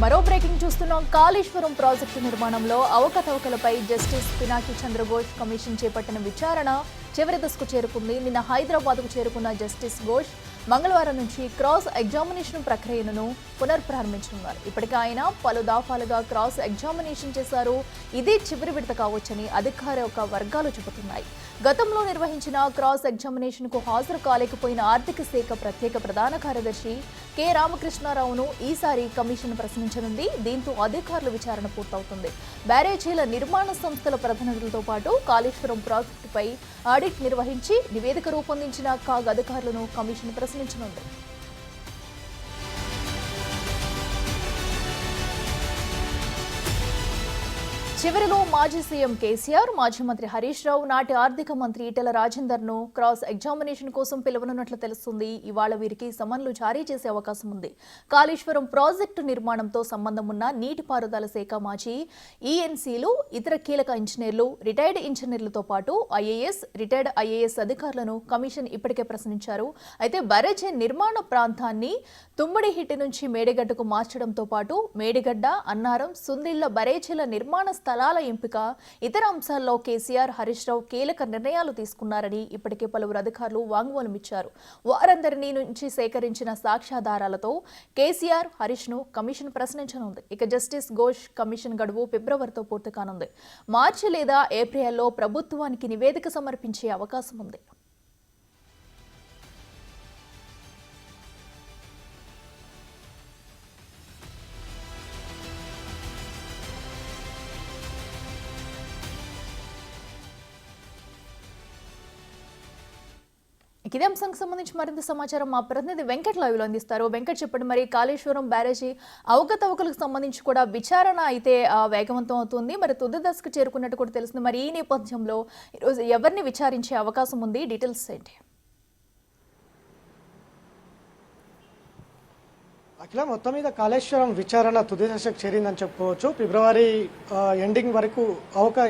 మరో బ్రేకింగ్ చూస్తున్నాం. కాళేశ్వరం ప్రాజెక్టు నిర్మాణంలో అవకతవకలపై జస్టిస్ పినాకి చంద్రఘోష్ కమిషన్ చేపట్టిన విచారణ చివరి దశకు చేరుకుంది. నిన్న హైదరాబాద్కు చేరుకున్న జస్టిస్ ఘోష్ మంగళవారం నుంచి క్రాస్ ఎగ్జామినేషన్ ప్రక్రియను పునఃప్రారంభించనున్నారు. ఇప్పటికే ఆయన పలు దఫాలుగా క్రాస్ ఎగ్జామినేషన్ చేశారు. ఇదే చివరి విడత కావచ్చని అధికార వర్గాలు చెబుతున్నాయి. గతంలో నిర్వహించిన క్రాస్ ఎగ్జామినేషన్ కు హాజరు కాలేకపోయిన ఆర్థిక శాఖ ప్రత్యేక ప్రధాన కార్యదర్శి కె రామకృష్ణారావును ఈసారి కమిషన్ ప్రశ్నించనుంది. దీంతో అధికారుల విచారణ పూర్తవుతుంది. బ్యారేజీల నిర్మాణ సంస్థల ప్రతినిధులతో పాటు కాళేశ్వరం ప్రాజెక్టుపై ఆడిట్ నిర్వహించి నివేదిక రూపొందించిన కాగ్ అధికారులను కమిషన్ ప్రశ్నించనుంది. చివరిలో మాజీ సీఎం కేసీఆర్, మాజీ మంత్రి హరీష్ రావు, నాటి ఆర్థిక మంత్రి ఈటెల రాజేందర్ ను క్రాస్ ఎగ్జామినేషన్ కోసం పిలువనున్నట్లు తెలుస్తుంది. ఇవాళ వీరికి సమన్లు జారీ చేసే అవకాశం ఉంది. కాళేశ్వరం ప్రాజెక్టు నిర్మాణంతో సంబంధం ఉన్న నీటిపారుదల శాఖ మాజీ ఈఎన్సీలు, ఇతర కీలక ఇంజనీర్లు, రిటైర్డ్ ఇంజనీర్లతో పాటు ఐఏఎస్, రిటైర్డ్ ఐఏఎస్ అధికారులను కమిషన్ ఇప్పటికే ప్రశ్నించారు. అయితే బ్యారేజీ నిర్మాణ ప్రాంతాన్ని తుమ్మడిహిట్టి నుంచి మేడిగడ్డకు మార్చడంతో పాటు మేడిగడ్డ, అన్నారం, సుందిళ్ల బ్యారేజీల నిర్మాణ స్థలాల ఎంపిక, ఇతర అంశాల్లో కేసీఆర్, హరీష్ రావు కీలక నిర్ణయాలు తీసుకున్నారని ఇప్పటికే పలువురు అధికారులు వాంగ్మూలం ఇచ్చారు. వారందరినీ నుంచి సేకరించిన సాక్ష్యాధారాలతో కేసీఆర్, హరీష్ ను కమిషన్ ప్రశ్నించనుంది. ఇక జస్టిస్ ఘోష్ కమిషన్ గడువు ఫిబ్రవరితో పూర్తి కానుంది. మార్చి లేదా ఏప్రిల్లో ప్రభుత్వానికి నివేదిక సమర్పించే అవకాశం ఉంది. ఇదే అంశానికి సంబంధించి మరింత సమాచారం మా ప్రతినిధి వెంకట్ లైవ్లో అందిస్తారు. వెంకట్, చెప్పండి, మరి కాళేశ్వరం బ్యారేజీ అవకతవకలకు సంబంధించి కూడా విచారణ అయితే వేగవంతం అవుతుంది. మరి తుది దశకు చేరుకున్నట్టు కూడా తెలుస్తుంది. మరి ఈ నేపథ్యంలో ఈరోజు ఎవరిని విచారించే అవకాశం ఉంది? డీటెయిల్స్ ఏంటి? అఖిల, మొత్తం మీద కాళేశ్వరం విచారణ తుది దశకు చేరిందని చెప్పుకోవచ్చు. ఫిబ్రవరి ఎండింగ్ వరకు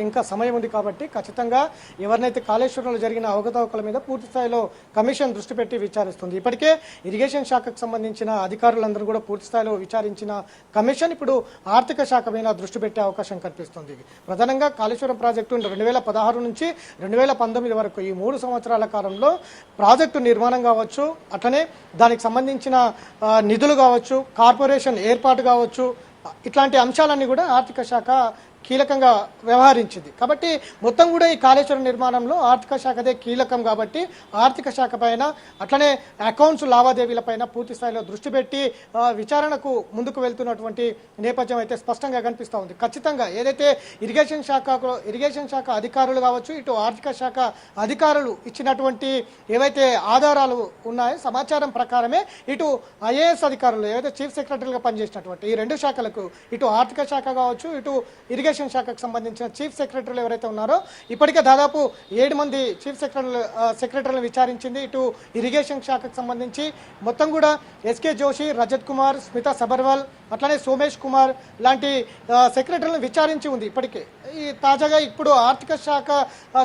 ఇంకా సమయం ఉంది కాబట్టి ఖచ్చితంగా ఎవరినైతే కాళేశ్వరంలో జరిగిన అవకతవకల మీద పూర్తి స్థాయిలో కమిషన్ దృష్టి పెట్టి విచారిస్తుంది. ఇప్పటికే ఇరిగేషన్ శాఖకు సంబంధించిన అధికారులందరూ కూడా పూర్తి స్థాయిలో విచారించిన కమిషన్ ఇప్పుడు ఆర్థిక శాఖ మీద దృష్టి పెట్టే అవకాశం కనిపిస్తుంది. ప్రధానంగా కాళేశ్వరం ప్రాజెక్టు 2016 నుంచి 2019 వరకు ఈ 3 సంవత్సరాల కాలంలో ప్రాజెక్టు నిర్మాణం కావచ్చు, అట్లనే దానికి సంబంధించిన నిధులు కావచ్చు, కార్పొరేషన్ ఏర్పాటు కావచ్చు, ఇట్లాంటి అంశాలన్నీ కూడా ఆర్థిక శాఖ కీలకంగా వ్యవహరించింది. కాబట్టి మొత్తం కూడా ఈ కాళేశ్వరం నిర్మాణంలో ఆర్థిక శాఖదే కీలకం కాబట్టి ఆర్థిక శాఖ పైన అట్లనే అకౌంట్స్ లావాదేవీలపైన పూర్తి స్థాయిలో దృష్టి పెట్టి విచారణకు ముందుకు వెళ్తున్నటువంటి నేపథ్యం అయితే స్పష్టంగా కనిపిస్తూ ఉంది. ఖచ్చితంగా ఏదైతే ఇరిగేషన్ శాఖ అధికారులు కావచ్చు, ఇటు ఆర్థిక శాఖ అధికారులు ఇచ్చినటువంటి ఏవైతే ఆధారాలు ఉన్నాయో సమాచారం ప్రకారమే ఇటు ఐఏఎస్ అధికారులు ఏవైతే చీఫ్ సెక్రటరీగా పనిచేసినటువంటి ఈ 2 శాఖలకు, ఇటు ఆర్థిక శాఖ కావచ్చు, ఇటు ఇరిగేషన్ శాఖకు సంబంధించిన చీఫ్ సెక్రటరీలు ఎవరైతే ఉన్నారో ఇప్పటికే దాదాపు 7 మంది చీఫ్ సెక్రటరీలను విచారించింది. ఇటు ఇరిగేషన్ శాఖకు సంబంధించి మొత్తం కూడా ఎస్కే జోషి, రజత్ కుమార్, స్మితా సబర్వాల్, అట్లనే సోమేష్ కుమార్ లాంటి సెక్రటరీలను విచారించి ఉంది. ఇప్పటికే తాజాగా ఇప్పుడు ఆర్థిక శాఖ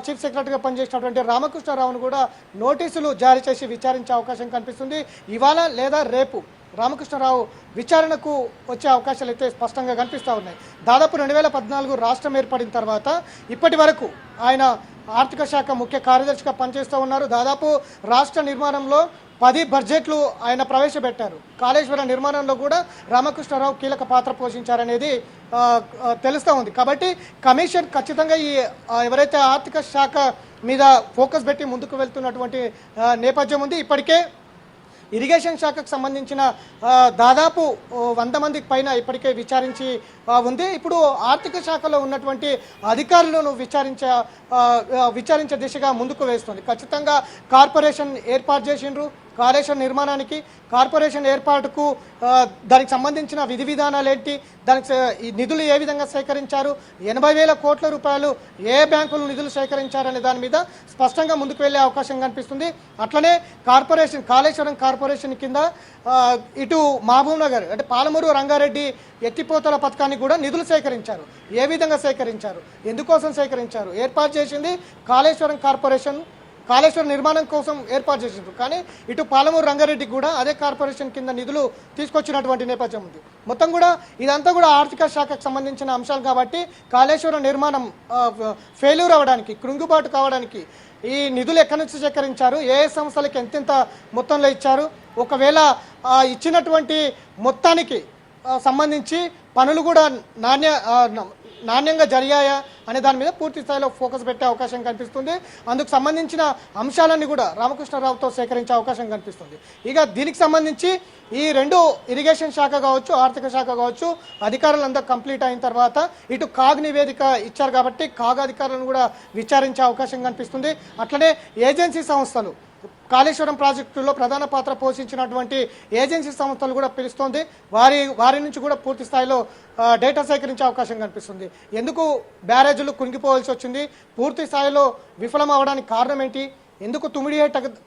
చీఫ్ సెక్రటరీగా పనిచేసినటువంటి రామకృష్ణారావును కూడా నోటీసులు జారీ చేసి విచారించే అవకాశం కనిపిస్తుంది. ఇవాళ లేదా రేపు రామకృష్ణారావు విచారణకు వచ్చే అవకాశాలు అయితే స్పష్టంగా కనిపిస్తూ ఉన్నాయి. దాదాపు 2014 రాష్ట్రం ఏర్పడిన తర్వాత ఇప్పటి వరకు ఆయన ఆర్థిక శాఖ ముఖ్య కార్యదర్శిగా పనిచేస్తూ ఉన్నారు. దాదాపు రాష్ట్ర నిర్మాణంలో 10 బడ్జెట్లు ఆయన ప్రవేశపెట్టారు. కాళేశ్వరం నిర్మాణంలో కూడా రామకృష్ణారావు కీలక పాత్ర పోషించారనేది తెలుస్తూ ఉంది. కాబట్టి కమిషన్ ఖచ్చితంగా ఈ ఎవరైతే ఆర్థిక శాఖ మీద ఫోకస్ పెట్టి ముందుకు వెళ్తున్నటువంటి నేపథ్యం ఉంది. ఇప్పటికే ఇరిగేషన్ శాఖకు సంబంధించిన దాదాపు 100 మందికి పైన ఇప్పటికే విచారించి ఉంది. ఇప్పుడు ఆర్థిక శాఖలో ఉన్నటువంటి అధికారులను విచారించే దిశగా ముందుకు వేస్తుంది. ఖచ్చితంగా కార్పొరేషన్ ఏర్పాటు చేసిండ్రు. కాళేశ్వరం నిర్మాణానికి, కార్పొరేషన్ ఏర్పాటుకు దానికి సంబంధించిన విధి విధానాలు ఏంటి, దానికి నిధులు ఏ విధంగా సేకరించారు, 80,000 కోట్ల రూపాయలు ఏ బ్యాంకులు నిధులు సేకరించారనే దాని మీద స్పష్టంగా ముందుకు వెళ్లే అవకాశం కనిపిస్తుంది. అట్లనే కాళేశ్వరం కార్పొరేషన్ కింద ఇటు మహబూబ్ నగర్ అంటే పాలమూరు రంగారెడ్డి ఎత్తిపోతల పథకానికి కూడా నిధులు సేకరించారు. ఏ విధంగా సేకరించారు, ఎందుకోసం సేకరించారు, ఏర్పాటు చేసింది కాళేశ్వరం కార్పొరేషన్ కాళేశ్వరం నిర్మాణం కోసం ఏర్పాటు చేసిండ్రు. కానీ ఇటు పాలమూరు రంగారెడ్డికి కూడా అదే కార్పొరేషన్ కింద నిధులు తీసుకొచ్చినటువంటి నేపథ్యం ఉంది. మొత్తం కూడా ఇదంతా కూడా ఆర్థిక శాఖకు సంబంధించిన అంశాలు కాబట్టి కాళేశ్వరం నిర్మాణం ఫెయిల్యూర్ అవ్వడానికి, కృంగుబాటు కావడానికి ఈ నిధులు ఎక్కడి నుంచి సేకరించారు, ఏ సంస్థలకు ఎంతెంత మొత్తంలో ఇచ్చారు, ఒకవేళ ఇచ్చినటువంటి మొత్తానికి సంబంధించి పనులు కూడా నాణ్యంగా జరిగాయా అనే దాని మీద పూర్తి స్థాయిలో ఫోకస్ పెట్టే అవకాశం కనిపిస్తుంది. అందుకు సంబంధించిన అంశాలన్నీ కూడా రామకృష్ణరావుతో సేకరించే అవకాశం కనిపిస్తుంది. ఇక దీనికి సంబంధించి ఈ రెండు ఇరిగేషన్ శాఖ కావచ్చు, ఆర్థిక శాఖ కావచ్చు, అధికారులంతా కంప్లీట్ అయిన తర్వాత ఇటు కాగ్ నివేదిక ఇచ్చారు కాబట్టి కాగ్ అధికారులను కూడా విచారించే అవకాశం కనిపిస్తుంది. అట్లనే ఏజెన్సీ సంస్థలు కాళేశ్వరం ప్రాజెక్టులో ప్రధాన పాత్ర పోషించినటువంటి ఏజెన్సీ సంస్థలు కూడా పిలుస్తోంది. వారి నుంచి కూడా పూర్తి స్థాయిలో డేటా సేకరించే అవకాశం కనిపిస్తుంది. ఎందుకు బ్యారేజీలు కుంగిపోవాల్సి వచ్చింది, పూర్తి స్థాయిలో విఫలం అవడానికి కారణం ఏంటి, ఎందుకు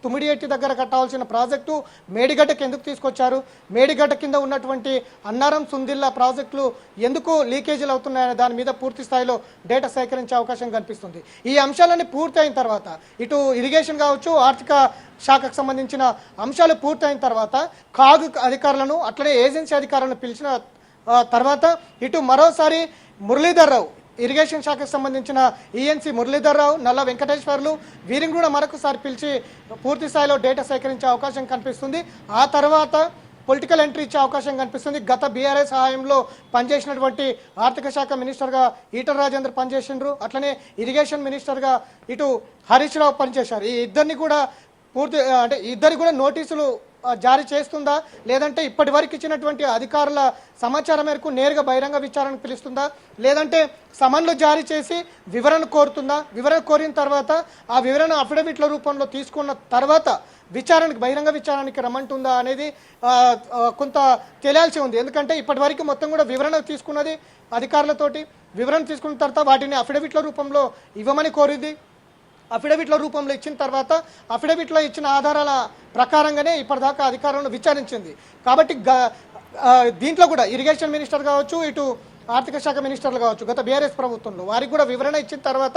తుమ్మిడిహెట్టి దగ్గర కట్టాల్సిన ప్రాజెక్టు మేడిగడ్డకి ఎందుకు తీసుకొచ్చారు, మేడిగడ్డ కింద ఉన్నటువంటి అన్నారం సుందిల్లా ప్రాజెక్టులు ఎందుకు లీకేజీలు అవుతున్నాయనే దాని మీద పూర్తి స్థాయిలో డేటా సేకరించే అవకాశం కనిపిస్తుంది. ఈ అంశాలన్నీ పూర్తి అయిన తర్వాత ఇటు ఇరిగేషన్ కావచ్చు, ఆర్థిక శాఖకు సంబంధించిన అంశాలు పూర్తయిన తర్వాత కాగ్ అధికారులను అట్లనే ఏజెన్సీ అధికారులను పిలిచిన తర్వాత ఇటు మరోసారి మురళీధర్ రావు, ఇరిగేషన్ శాఖకు సంబంధించిన ఈఎన్సీ మురళీధర్ రావు, నల్ల వెంకటేశ్వర్లు వీరిని కూడా మరొకసారి పిలిచి పూర్తి స్థాయిలో డేటా సేకరించే అవకాశం కనిపిస్తుంది. ఆ తర్వాత పొలిటికల్ ఎంట్రీ ఇచ్చే అవకాశం కనిపిస్తుంది. గత బీఆర్ఎస్ సహాయంలో పనిచేసినటువంటి ఆర్థిక శాఖ మినిస్టర్గా ఈటల రాజేందర్ పనిచేసిండ్రు, అట్లనే ఇరిగేషన్ మినిస్టర్గా ఇటు హరీష్ రావు పనిచేశారు. ఈ ఇద్దరిని కూడా ఇద్దరికి కూడా నోటీసులు జారీ చేస్తుందా, లేదంటే ఇప్పటి వరకు ఇచ్చినటువంటి అధికారుల సమాచారం మేరకు నేరుగా బహిరంగ విచారణకు పిలుస్తుందా, లేదంటే సమన్లు జారీ చేసి వివరణ కోరుతుందా, వివరణ కోరిన తర్వాత ఆ వివరణ అఫిడవిట్ల రూపంలో తీసుకున్న తర్వాత బహిరంగ విచారణకి రమ్మంటుందా అనేది కొంత తెలియాల్సి ఉంది. ఎందుకంటే ఇప్పటి వరకు మొత్తం కూడా వివరణ తీసుకున్నది అధికారులతోటి, వివరణ తీసుకున్న తర్వాత వాటిని అఫిడవిట్ల రూపంలో ఇవ్వమని కోరింది. అఫిడవిట్ల రూపంలో ఇచ్చిన తర్వాత అఫిడవిట్లో ఇచ్చిన ఆధారాల ప్రకారంగానే ఇప్పటిదాకా అధికారులను విచారించింది. కాబట్టి దీంట్లో కూడా ఇరిగేషన్ మినిస్టర్ కావచ్చు, ఇటు ఆర్థిక శాఖ మినిస్టర్లు కావచ్చు, గత బీఆర్ఎస్ ప్రభుత్వంలో వారికి కూడా వివరణ ఇచ్చిన తర్వాత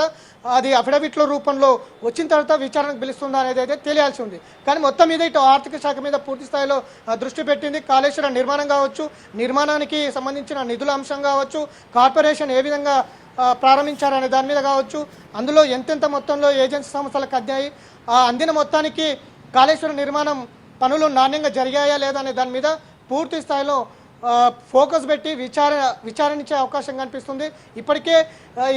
అది అఫిడవిట్ల రూపంలో వచ్చిన తర్వాత విచారణకు పిలుస్తుందా అనేది అయితే తెలియాల్సి ఉంది. కానీ మొత్తం మీద ఇటు ఆర్థిక శాఖ మీద పూర్తి స్థాయిలో దృష్టి పెట్టింది. కాళేశ్వరం నిర్మాణం కావచ్చు, నిర్మాణానికి సంబంధించిన నిధుల అంశం కావచ్చు, కార్పొరేషన్ ఏ విధంగా ప్రారంభించారనే దాని మీద కావచ్చు, అందులో ఎంతెంత మొత్తంలో ఏజెన్సీ సంస్థలకు అందాయి, అందిన మొత్తానికి కాళేశ్వరం నిర్మాణం పనులు నాణ్యంగా జరిగాయా లేదా అనే దాని మీద పూర్తి స్థాయిలో ఫోకస్ పెట్టి విచారించే అవకాశం కనిపిస్తుంది. ఇప్పటికే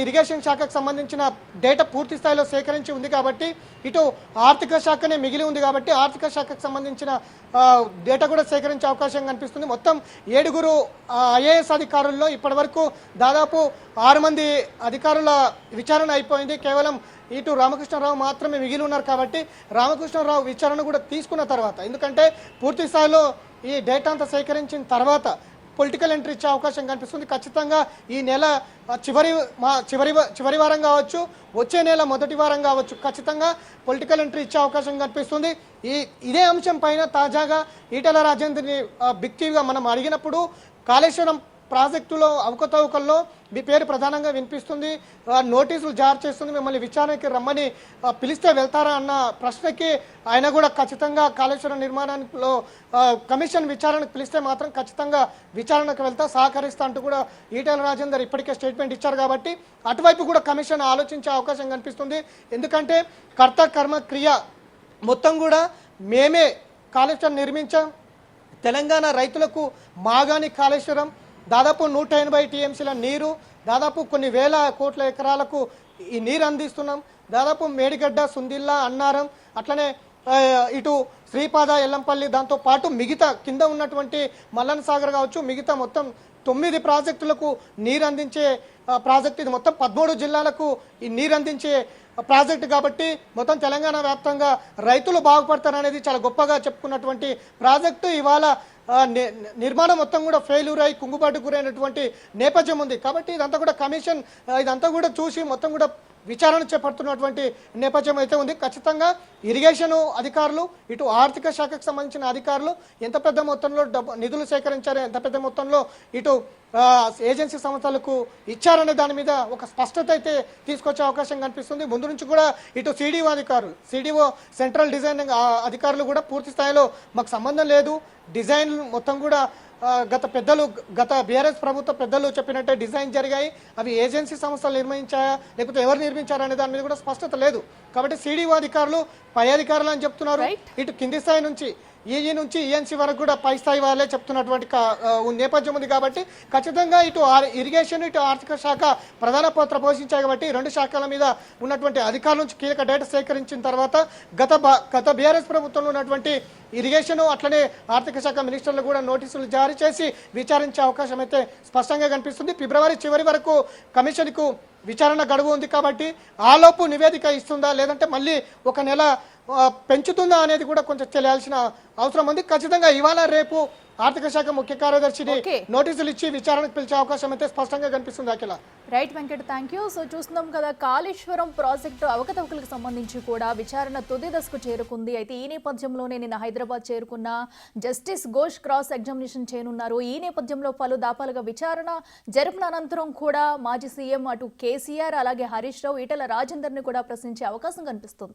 ఇరిగేషన్ శాఖకు సంబంధించిన డేటా పూర్తి స్థాయిలో సేకరించి ఉంది కాబట్టి ఇటు ఆర్థిక శాఖనే మిగిలి ఉంది కాబట్టి ఆర్థిక శాఖకు సంబంధించిన డేటా కూడా సేకరించే అవకాశం కనిపిస్తుంది. మొత్తం 7 ఐఏఎస్ అధికారుల్లో ఇప్పటి వరకు దాదాపు 6 మంది అధికారుల విచారణ అయిపోయింది. కేవలం ఇటు రామకృష్ణరావు మాత్రమే మిగిలి ఉన్నారు కాబట్టి రామకృష్ణరావు విచారణ కూడా తీసుకున్న తర్వాత, ఎందుకంటే పూర్తి స్థాయిలో ఈ డేటా అంతా సేకరించిన తర్వాత పొలిటికల్ ఎంట్రీ ఇచ్చే అవకాశం కనిపిస్తుంది. ఖచ్చితంగా ఈ నెల చివరి వారం కావచ్చు, వచ్చే నెల మొదటి వారం కావచ్చు, ఖచ్చితంగా పొలిటికల్ ఎంట్రీ ఇచ్చే అవకాశం కనిపిస్తుంది. ఇదే అంశం పైన తాజాగా ఈటల రాజేందర్ని బిగ్ టీవీగా మనం అడిగినప్పుడు కాళేశ్వరం ప్రాజెక్టులో అవకతవకల్లో మీ పేరు ప్రధానంగా వినిపిస్తుంది, నోటీసులు జారీ చేస్తుంది, మిమ్మల్ని విచారణకి రమ్మని పిలిస్తే వెళ్తారా అన్న ప్రశ్నకి ఆయన కూడా ఖచ్చితంగా కాళేశ్వరం నిర్మాణంలో కమిషన్ విచారణకు పిలిస్తే మాత్రం ఖచ్చితంగా విచారణకు వెళ్తా, సహకరిస్తా అంటూ కూడా ఈటల రాజేందర్ ఇప్పటికే స్టేట్మెంట్ ఇచ్చారు. కాబట్టి అటువైపు కూడా కమిషన్ ఆలోచించే అవకాశం కనిపిస్తుంది. ఎందుకంటే కర్త కర్మ క్రియ మొత్తం కూడా మేమే కాళేశ్వరం నిర్మించాం, తెలంగాణ రైతులకు మాగాని కాళేశ్వరం, దాదాపు 180 టీఎంసీల నీరు, దాదాపు కొన్ని వేల కోట్ల ఎకరాలకు ఈ నీరు అందిస్తున్నాం. దాదాపు మేడిగడ్డ, సుందిల్లా, అన్నారం, అట్లనే ఇటు శ్రీపాద, ఎల్లంపల్లి, దాంతో పాటు మిగతా కింద ఉన్నటువంటి మల్లన్ సాగర్ కావచ్చు, మిగతా మొత్తం 9 ప్రాజెక్టులకు నీరు అందించే ప్రాజెక్ట్ ఇది. మొత్తం 13 జిల్లాలకు ఈ నీరు అందించే ప్రాజెక్టు కాబట్టి మొత్తం తెలంగాణ వ్యాప్తంగా రైతులు బాగుపడతారనేది చాలా గొప్పగా చెప్పుకున్నటువంటి ప్రాజెక్టు ఇవాళ నిర్మాణం మొత్తం కూడా ఫెయిల్యూర్ అయి కుంగుబాటు గురైనటువంటి నేపథ్యం ఉంది. కాబట్టి ఇదంతా కూడా కమిషన్ ఇదంతా కూడా చూసి మొత్తం కూడా విచారణ చేపడుతున్నటువంటి నేపథ్యం అయితే ఉంది. ఖచ్చితంగా ఇరిగేషన్ అధికారులు, ఇటు ఆర్థిక శాఖకు సంబంధించిన అధికారులు ఎంత పెద్ద మొత్తంలో నిధులు సేకరించారు, ఎంత పెద్ద మొత్తంలో ఇటు ఏజెన్సీ సంస్థలకు ఇచ్చారనే దాని మీద ఒక స్పష్టత అయితే తీసుకొచ్చే అవకాశం కనిపిస్తుంది. ముందు నుంచి కూడా ఇటు సిడిఓ సెంట్రల్ డిజైనింగ్ అధికారులు కూడా పూర్తి స్థాయిలో మాకు సంబంధం లేదు, డిజైన్ మొత్తం కూడా గత బీఆర్ఎస్ ప్రభుత్వ పెద్దలు చెప్పినట్టే డిజైన్ జరిగాయి, అవి ఏజెన్సీ సంస్థలు నిర్మించాయా లేకపోతే ఎవరు నిర్మించారా అనే దాని మీద కూడా స్పష్టత లేదు. కాబట్టి సిడిఓ అధికారులు పై అధికారులు అని చెప్తున్నారు. ఇటు కింది స్థాయి నుంచి ఈఈ నుంచి ఈఎన్సీ వరకు కూడా పై స్థాయి వాళ్ళే చెప్తున్నటువంటి నేపథ్యం ఉంది. కాబట్టి ఖచ్చితంగా ఇటు ఇరిగేషన్, ఇటు ఆర్థిక శాఖ ప్రధాన పాత్ర పోషించాయి. కాబట్టి రెండు శాఖల మీద ఉన్నటువంటి అధికారుల నుంచి కీలక డేటా సేకరించిన తర్వాత గత బీఆర్ఎస్ ప్రభుత్వంలో ఉన్నటువంటి ఇరిగేషన్ అట్లనే ఆర్థిక శాఖ మినిస్టర్లు కూడా నోటీసులు జారీ చేసి విచారించే అవకాశం అయితే స్పష్టంగా కనిపిస్తుంది. ఫిబ్రవరి చివరి వరకు కమిషన్కు విచారణ గడువు ఉంది. కాబట్టి ఆలోపు నివేదిక ఇస్తుందా లేదంటే మళ్ళీ ఒక నెల పెంచుతుందా అనేది కూడా కొంచెం తెలియాల్సిన అవసరం ఉంది. ఖచ్చితంగా ఇవాళ రేపు ఆర్థిక శాఖ ముఖ్య కార్యదర్శిని నోటీసులు ఇచ్చి విచారణకు పిలిచే అవకాశం అయితే స్పష్టంగా కనిపిస్తుంది. Akhila, right Venkat, thank you. So చూస్తున్నాం కదా, కాళేశ్వరం ప్రాజెక్టు అవకతవకలకు సంబంధించి కూడా విచారణ తుది దశకు చేరుకుంది. అయితే ఈ నేపథ్యంలోనే నిన్న హైదరాబాద్ చేరుకున్న జస్టిస్ ఘోష్ క్రాస్ ఎగ్జామినేషన్ చేయనున్నారు. ఈ నేపథ్యంలో పలు దాపాలుగా విచారణ జరిపిన అనంతరం కూడా మాజీ సీఎం అటు కేసీఆర్ అలాగే హరీష్ రావు, ఈటెల రాజేందర్ని కూడా ప్రశ్నించే అవకాశం కనిపిస్తుంది.